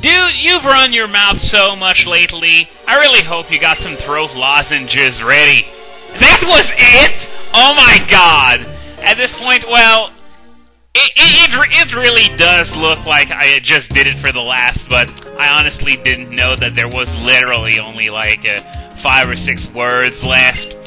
Dude, you've run your mouth so much lately. I really hope you got some throat lozenges ready. That was it? Oh my god! At this point, well, it really does look like I just did it for the laughs, but I honestly didn't know that there was literally only like 5 or 6 words left.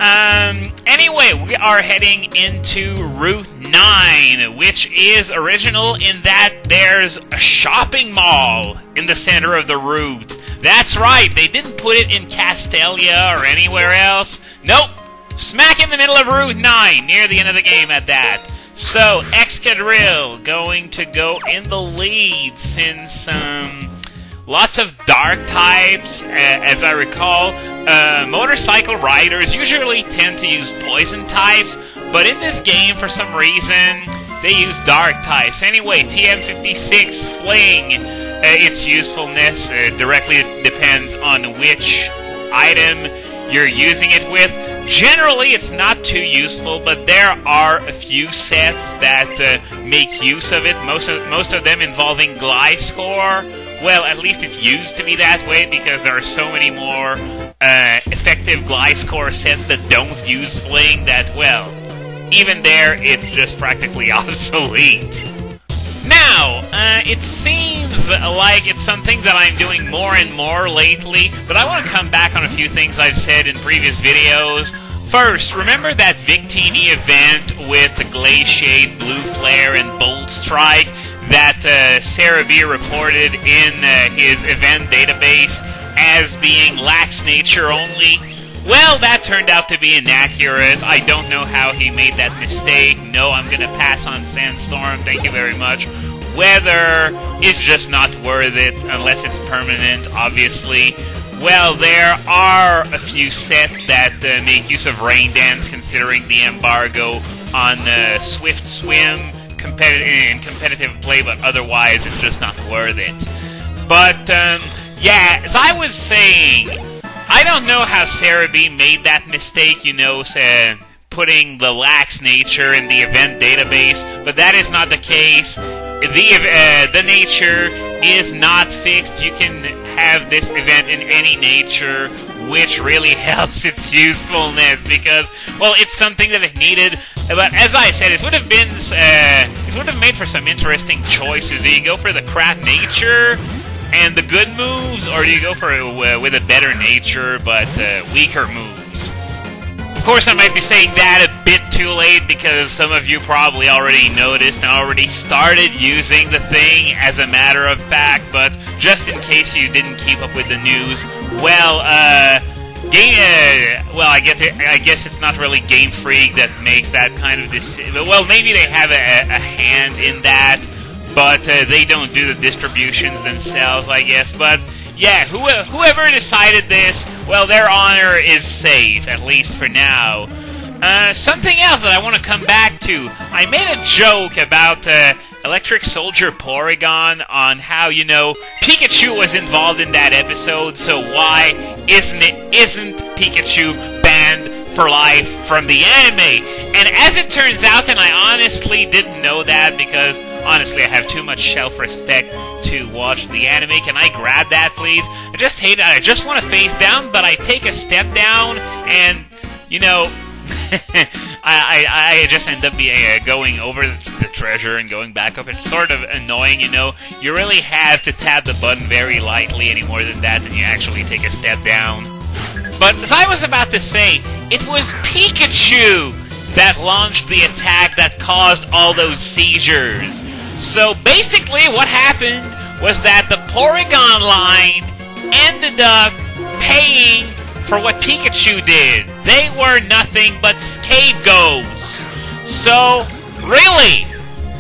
Anyway, we are heading into Route 9, which is original in that there's a shopping mall in the center of the route. That's right, they didn't put it in Castelia or anywhere else. Nope, smack in the middle of Route 9, near the end of the game at that. So, Excadrill going to go in the lead since, lots of dark types, as I recall. Motorcycle riders usually tend to use poison types, but in this game, for some reason, they use dark types. Anyway, TM56 Fling, its usefulness directly depends on which item you're using it with. Generally, it's not too useful, but there are a few sets that make use of it, most of them involving Gliscor. Well, at least it's used to be that way, because there are so many more effective Gliscor sets that don't use Fling that, well, even there, it's just practically obsolete. Now, it seems like it's something that I'm doing more and more lately, but I want to come back on a few things I've said in previous videos. First, remember that Victini event with the Glaciate, Blue Flare, and Bolt Strike that Sarah B reported in his event database as being lax nature only? Well, that turned out to be inaccurate. I don't know how he made that mistake. No, I'm gonna pass on Sandstorm, thank you very much. Weather is just not worth it unless it's permanent, obviously. Well, there are a few sets that make use of Rain Dance considering the embargo on Swift Swim in competitive play, but otherwise it's just not worth it. But, yeah, as I was saying, I don't know how Sarah B made that mistake, you know, putting the lax nature in the event database, but that is not the case. The nature is not fixed. You can have this event in any nature, which really helps its usefulness because, well, it's something that it needed. But as I said, it would have been, it would have made for some interesting choices. Do you go for the crap nature and the good moves, or do you go for with a better nature but weaker moves? Of course, I might be saying that a bit too late because some of you probably already noticed and already started using the thing as a matter of fact, but just in case you didn't keep up with the news, well, I guess it's not really Game Freak that makes that kind of decision. Well, maybe they have a hand in that, but they don't do the distributions themselves, I guess, but yeah, whoever decided this, well, their honor is safe, at least for now. Something else that I want to come back to. I made a joke about Electric Soldier Porygon on how, you know, Pikachu was involved in that episode, so why isn't Pikachu banned for life from the anime? And as it turns out, and I honestly didn't know that because honestly, I have too much self-respect to watch the anime. Can I grab that, please? I just hate it. I just want to face down, but I take a step down, and, you know, I just end up going over the treasure and going back up. It's sort of annoying, you know. You really have to tap the button very lightly. Any more than that, then you actually take a step down. But as I was about to say, it was Pikachu that launched the attack that caused all those seizures. So basically what happened was that the Porygon line ended up paying for what Pikachu did. They were nothing but scapegoats. So, really,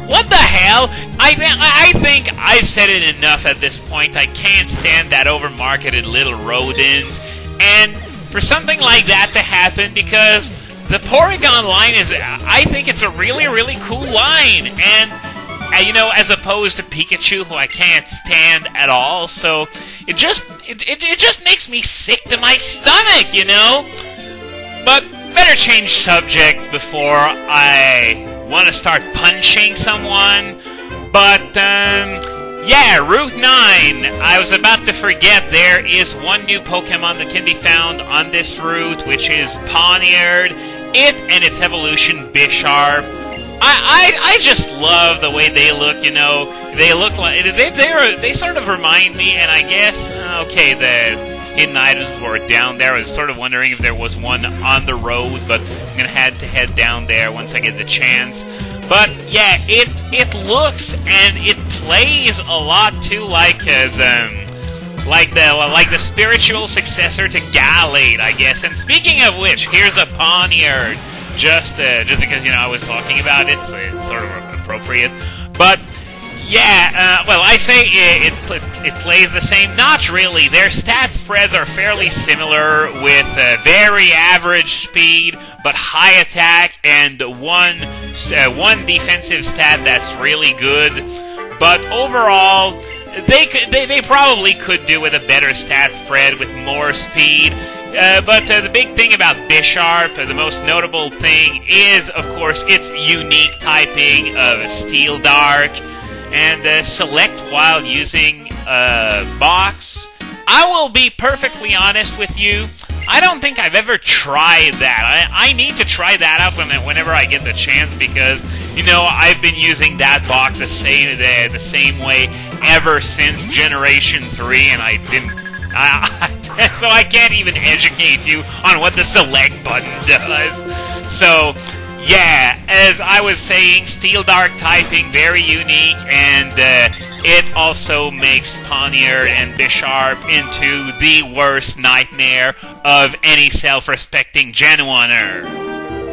what the hell? I think I've said it enough at this point. I can't stand that overmarketed little rodent. And for something like that to happen, because the Porygon line is, I think it's a really, really cool line. And you know, as opposed to Pikachu, who I can't stand at all, so it just makes me sick to my stomach, you know? But better change subjects before I want to start punching someone. But, Yeah, Route 9. I was about to forget, there is one new Pokemon that can be found on this route, which is Pawniard. It and its evolution, Bisharp. I just love the way they look, you know. They look like... They sort of remind me, and I guess... Okay, the hidden items were down there. I was sort of wondering if there was one on the road, but I'm gonna have to head down there once I get the chance. But yeah, it looks and it plays a lot too like the spiritual successor to Gallade, I guess. And speaking of which, here's a Pawniard. Just because, you know, I was talking about it, so it's sort of appropriate. But yeah, well, I say it plays the same. Not really. Their stat spreads are fairly similar, with very average speed, but high attack, and one defensive stat that's really good. But overall, they probably could do with a better stat spread with more speed. But the big thing about Bisharp, the most notable thing, is, of course, its unique typing of Steel Dark, and select while using box. I will be perfectly honest with you, I don't think I've ever tried that. I need to try that out whenever I get the chance, because, you know, I've been using that box the same way ever since Generation 3, and I didn't... so I can't even educate you on what the select button does. So, yeah, as I was saying, Steel Dark typing, very unique, and it also makes Pawniard and Bisharp into the worst nightmare of any self-respecting Gen 1er.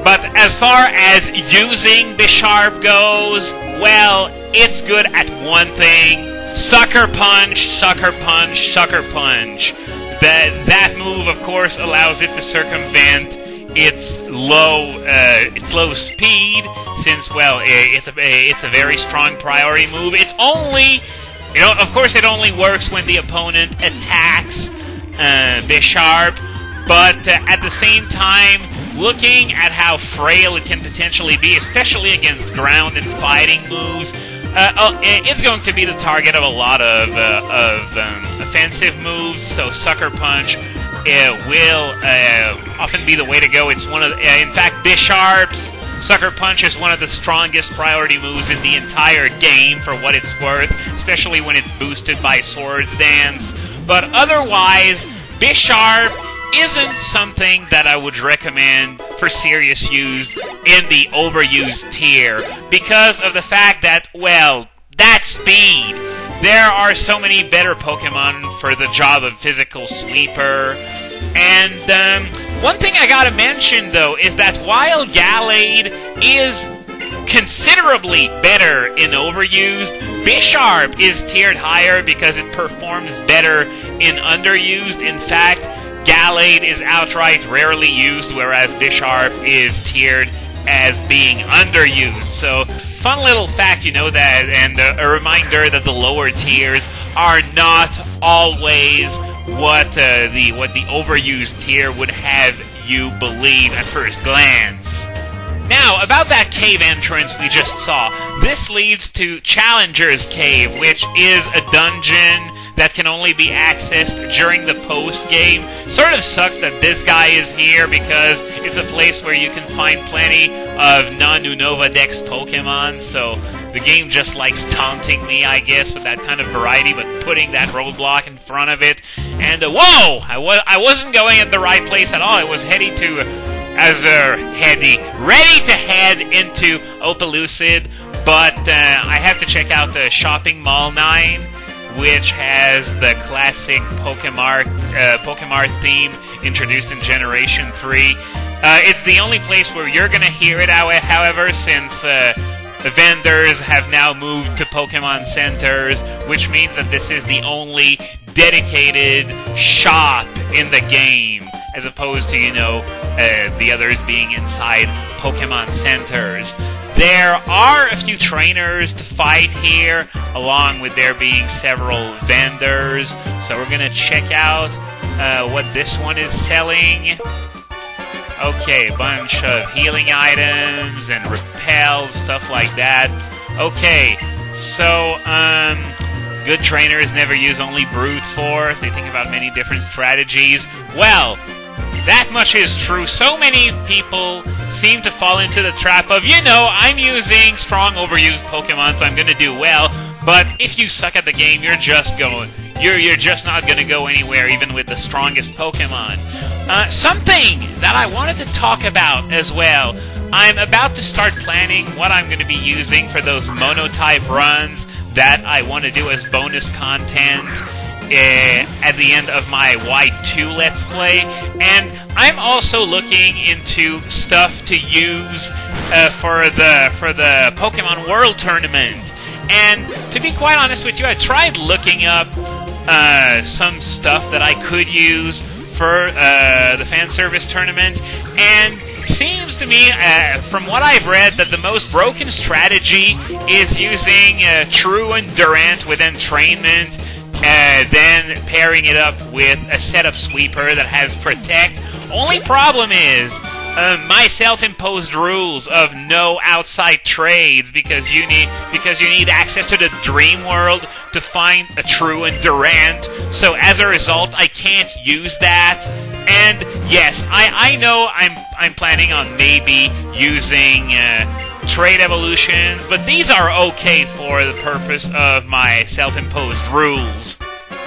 But as far as using Bisharp goes, well, it's good at one thing: Sucker Punch, Sucker Punch, Sucker Punch. That move, of course, allows it to circumvent its low speed, since, well, it's a very strong priority move. It's only, you know, of course, it only works when the opponent attacks Bisharp, but at the same time, looking at how frail it can potentially be, especially against ground and fighting moves, it's going to be the target of a lot of offensive moves, so Sucker Punch will often be the way to go. It's one of in fact, Bisharp's Sucker Punch is one of the strongest priority moves in the entire game, for what it's worth, especially when it's boosted by Swords Dance. But otherwise, Bisharp isn't something that I would recommend for serious use in the overused tier, because of the fact that, well, that speed. There are so many better Pokemon for the job of physical sweeper. And one thing I gotta mention, though, is that while Gallade is considerably better in overused, Bisharp is tiered higher because it performs better in underused. In fact, Gallade is outright rarely used, whereas Bisharp is tiered as being underused. So, fun little fact, you know, that, and a reminder that the lower tiers are not always what the overused tier would have you believe at first glance. Now, about that cave entrance we just saw, this leads to Challenger's Cave, which is a dungeon that can only be accessed during the post-game. Sort of sucks that this guy is here, because it's a place where you can find plenty of non-Unova Dex Pokemon, so the game just likes taunting me, I guess, with that kind of variety, but putting that roadblock in front of it. And, whoa! I wasn't going at the right place at all. I was ready to head into Opelucid, but I have to check out the Shopping Mall 9, which has the classic Pokemon theme introduced in Generation 3. It's the only place where you're going to hear it, however, since the vendors have now moved to Pokemon centers, which means that this is the only dedicated shop in the game, as opposed to, you know, the others being inside Pokemon centers. There are a few trainers to fight here, along with there being several vendors. So we're gonna check out what this one is selling. Okay, a bunch of healing items and repels, stuff like that. Okay, so good trainers never use only brute force. They think about many different strategies. Well, that much is true. So many people seem to fall into the trap of, I'm using strong overused Pokemon, so I'm going to do well. But if you suck at the game, you're just not going to go anywhere, even with the strongest Pokemon. Something that I wanted to talk about as well. I'm about to start planning what I'm going to be using for those monotype runs that I want to do as bonus content at the end of my Y2 Let's Play, and I'm also looking into stuff to use for the Pokemon World Tournament. And to be quite honest with you, I tried looking up some stuff that I could use for the fan service tournament, and seems to me, from what I've read, that the most broken strategy is using Truant Durant with entrainment, then pairing it up with a setup sweeper that has Protect. Only problem is my self-imposed rules of no outside trades, because you need access to the dream world to find a Truant Durant. So as a result, I can't use that. And yes, I know I'm planning on maybe using trade evolutions, but these are okay for the purpose of my self-imposed rules.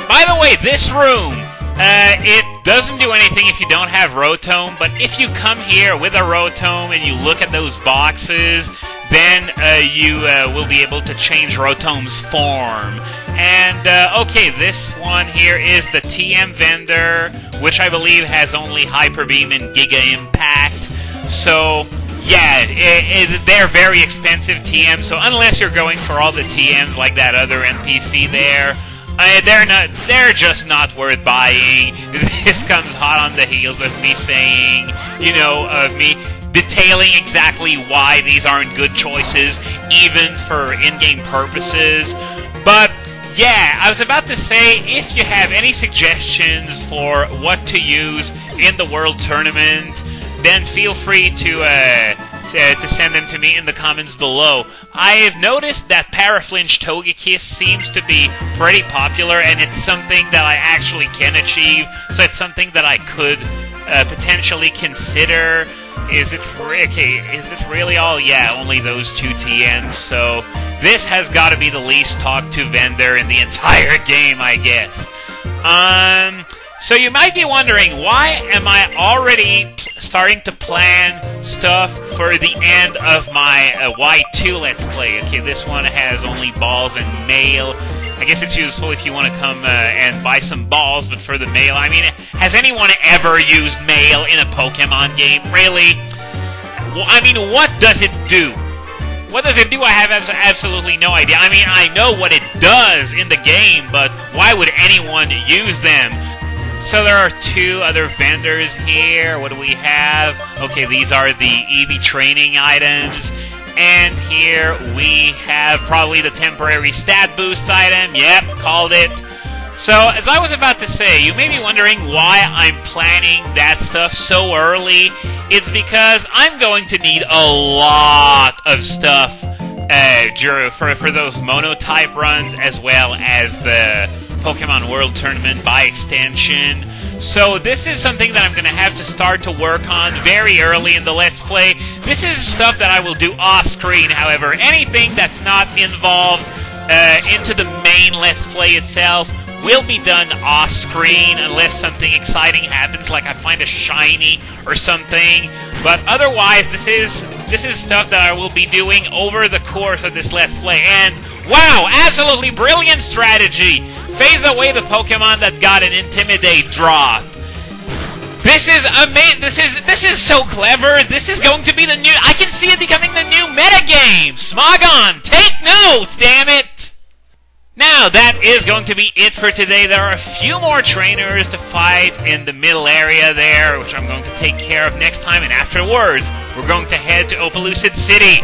By the way, this room, it doesn't do anything if you don't have Rotom, but if you come here with a Rotom and you look at those boxes, then you will be able to change Rotom's form. And, okay, this one here is the TM vendor, which I believe has only Hyper Beam and Giga Impact. So, yeah, they're very expensive TMs, so unless you're going for all the TMs like that other NPC there, they're just not worth buying. This comes hot on the heels of me saying, of me detailing exactly why these aren't good choices, even for in-game purposes. But yeah, I was about to say, if you have any suggestions for what to use in the World Tournament, then feel free to send them to me in the comments below. I've noticed that Paraflinch Togekiss seems to be pretty popular, and it's something that I actually can achieve, so it's something that I could potentially consider. Is it really all? Yeah, only those two TMs, so this has got to be the least talked to vendor in the entire game, I guess. So you might be wondering, why am I already starting to plan stuff for the end of my Y2 Let's Play? Okay, this one has only balls and mail. I guess it's useful if you want to come and buy some balls, but for the mail, I mean, has anyone ever used mail in a Pokemon game? Really? Well, I mean, what does it do? What does it do? I have absolutely no idea. I mean, I know what it does in the game, but why would anyone use them? So there are two other vendors here. What do we have? Okay, these are the EV training items. And here we have probably the temporary stat boost item. Yep, called it. So, as I was about to say, you may be wondering why I'm planning that stuff so early. It's because I'm going to need a lot of stuff for those monotype runs, as well as the Pokemon World Tournament by extension. So this is something that I'm going to have to start to work on very early in the Let's Play. This is stuff that I will do off-screen, however. Anything that's not involved into the main Let's Play itself will be done off-screen unless something exciting happens, like I find a shiny or something. But otherwise, this is stuff that I will be doing over the course of this Let's Play. And wow, absolutely brilliant strategy! Phase away the Pokemon that got an Intimidate drop. This is amazing. This is so clever. This is going to be the new. I can see it becoming the new metagame. Smogon, take notes, damn it! Now, that is going to be it for today. There are a few more trainers to fight in the middle area there, which I'm going to take care of next time, and afterwards, we're going to head to Opelucid City.